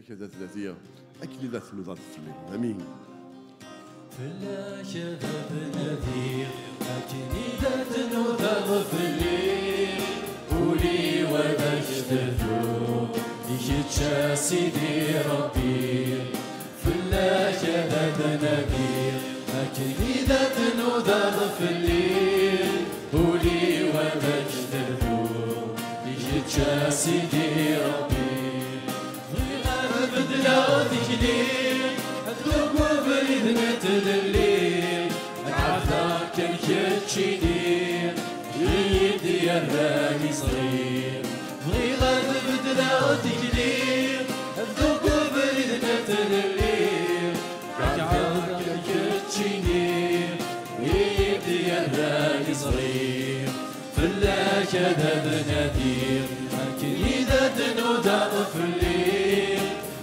كذا ثلاثية أكيد ذات نضاد فلين أمين فلا كذا بنذير أكيد ذات نضاد فلين قولي وبجددو يجتشا سيدي ربي فلا كذا بنذير أكيد ذات نضاد فلين قولي وبجددو يجتشا سيدي ربي بدلا ذكلي هدوك وبريد نتدلي عفا كان كتشيني يدي الراني صغير بغي غاد بدلا ذكلي هدوك وبريد نتدلي عفا كان كتشيني يدي الراني صغير فلا كذا بنادير لكن إذا تنودى طفلي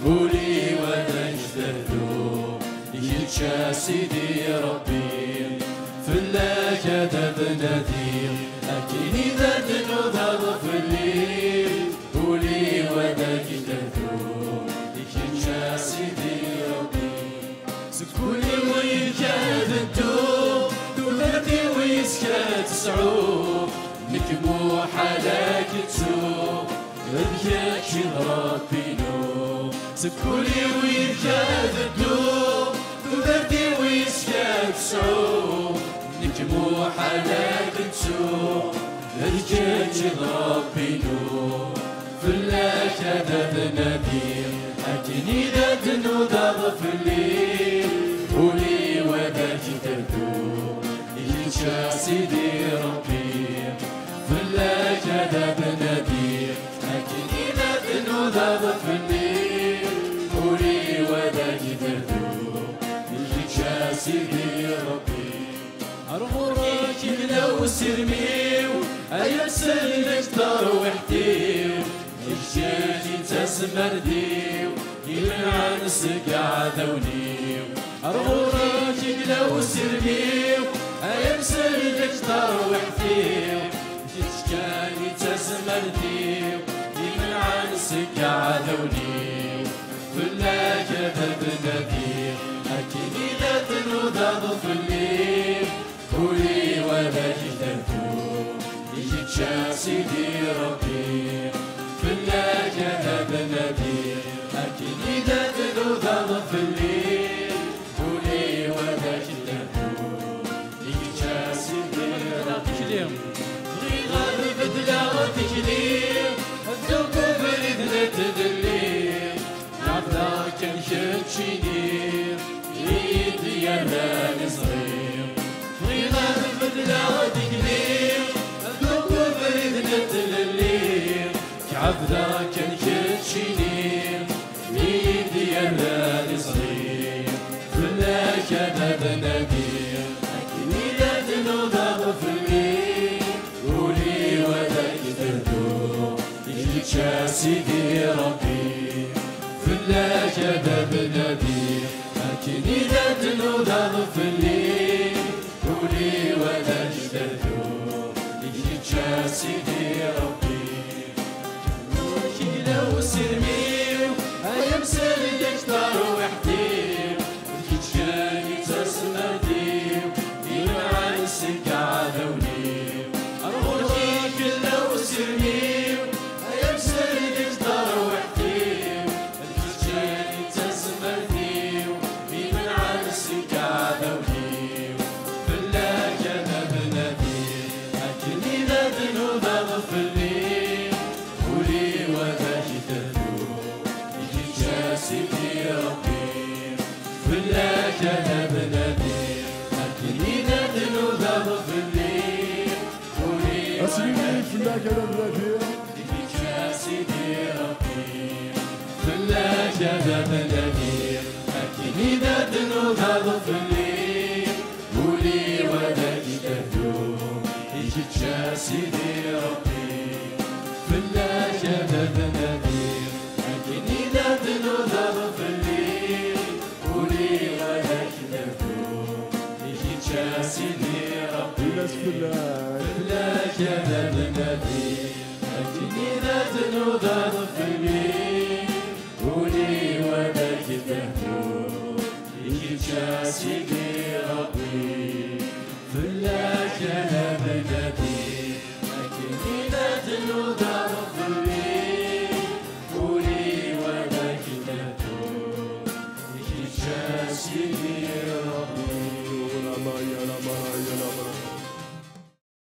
قولي ونجدهدو يجتشا سيدي ربي فلا كذا بنادير لكن إذا تنودى طفلي قولي ونجدهدو يجتشا سيدي ربي سكولي ويكادتو دولتي ويسكات سعود نكمو حالك تسوق ذكاك شنرات بينو سكولي ويركاد الدوب دودرتي ويسكات سعود نكمو حالك تسوق ذكاك شنرات بينو فلا كذا بنادير لكن إذا تنودى ظفلي قولي وذاك تردو يجتشا سيدي ربي فلا كذا بنادير لكن إذا تنودى ظفلي قولي وذاك تردو يجتشا سيدي ربي أرغوراك لو سرميو أيسر لك تروحتيو يجتاجي تسمرديو يلعن سقع ذونيو أرغوراك لو سرميو أيسر لك تروحتيو يجتاجي تسمرديو يلعن سقع ذونيو فلا كذا بنادير لكن إذا تنودى ظفلي قولي وذاك تردو يجتشا سيدي ربي فلا كذا بنادير لكن إذا تنودى ظفلي قولي وذاك تردو يجتشا سيدي ربي بغي غاد بدلا تكليم هدوك وبريد نتدلي عبدا كان كتشيني يدي الراني صغير بغي غاد بدلا تكليم هدوك وبريد نتدلي عبدا كان كتشيني يدي الراني صغير فلا كذا بنادير لكن إذا تنودى ظفلي قولي وذاك تردو يجتشا سيدي ربي فلا كذا بنادير لكن إذا تنودى ظفلي قولي وذاك تردو يجتشا سيدي ربي لو سرميو أيام سردك تروحتيو الكتشاني تسمرديو يمعن سقع ذونيو أرغوكيك لو سرميو أيام سردك تروحتيو الكتشاني تسمرديو يمعن سقع ذونيو فلا كذا بنادير لكن إذا تنودى ظفلي قولي وذاك تردو يجتشا سيدي ربي فلا كذا بنادير لكن إذا تنودى ظفلي قولي أسلمي فلا كذا بنادير يجتشا سيدي ربي فلا كذا بنادير لكن إذا تنودى ظفلي قولي وذاك تردو يجتشا سيدي ربي فلا كذا بنادير لكن إذا تنودى ظفلي قولي وذاك تردو يجتشا سيدي ربي فلا كذا بنادير لكن إذا تنودى ظفلي قولي تهدو يا سيدي ربي فلاك أنا بنادي لكن إذا تنو ضربي قولي وذاك تهدو يا سيدي